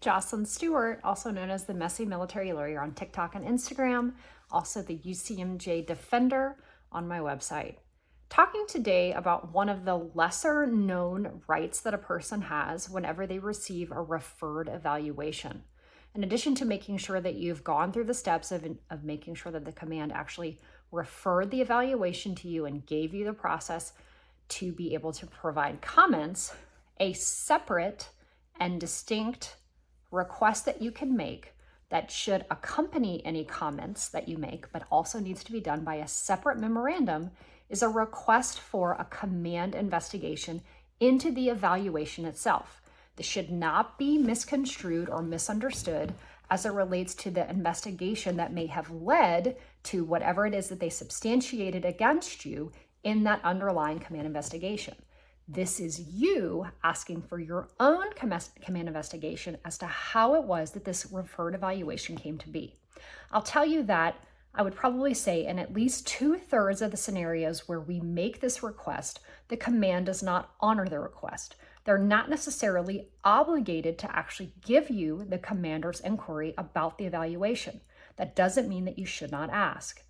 Jocelyn Stewart, also known as the Messy Military Lawyer on TikTok and Instagram, also the UCMJ Defender on my website. Talking today about one of the lesser known rights that a person has whenever they receive a referred evaluation. In addition to making sure that you've gone through the steps of making sure that the command actually referred the evaluation to you and gave you the process to be able to provide comments, a separate and distinct request that you can make that should accompany any comments that you make, but also needs to be done by a separate memorandum, is a request for a command investigation into the evaluation itself. This should not be misconstrued or misunderstood as it relates to the investigation that may have led to whatever it is that they substantiated against you in that underlying command investigation. This is you asking for your own command investigation as to how it was that this referred evaluation came to be. I'll tell you that I would probably say in at least 2/3 of the scenarios where we make this request, the command does not honor the request. They're not necessarily obligated to actually give you the commander's inquiry about the evaluation. That doesn't mean that you should not ask.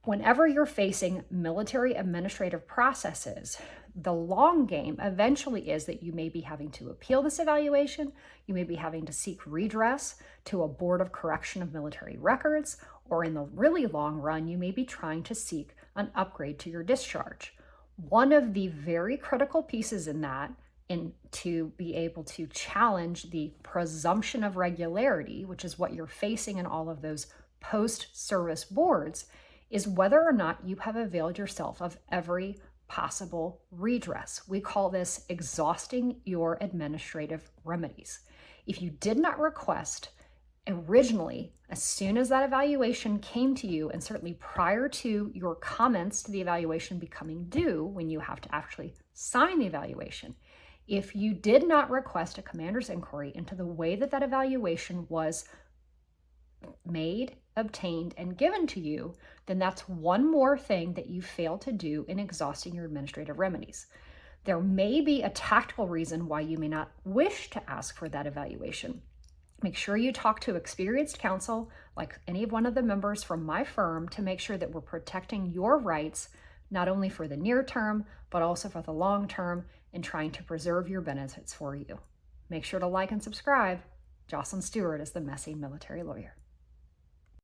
Whenever you're facing military administrative processes, the long game eventually is that you may be having to appeal this evaluation, you may be having to seek redress to a board of correction of military records, or in the really long run, you may be trying to seek an upgrade to your discharge. One of the very critical pieces in that, to be able to challenge the presumption of regularity, which is what you're facing in all of those post-service boards, is whether or not you have availed yourself of every possible redress. We call this exhausting your administrative remedies. If you did not request originally, as soon as that evaluation came to you, and certainly prior to your comments to the evaluation becoming due, when you have to actually sign the evaluation, if you did not request a commander's inquiry into the way that that evaluation was made, obtained, and given to you, then that's one more thing that you failed to do in exhausting your administrative remedies. There may be a tactical reason why you may not wish to ask for that evaluation. Make sure you talk to experienced counsel, like any one of the members from my firm, to make sure that we're protecting your rights, not only for the near term, but also for the long term, and trying to preserve your benefits for you. Make sure to like and subscribe. Jocelyn Stewart is the Messy Military Lawyer.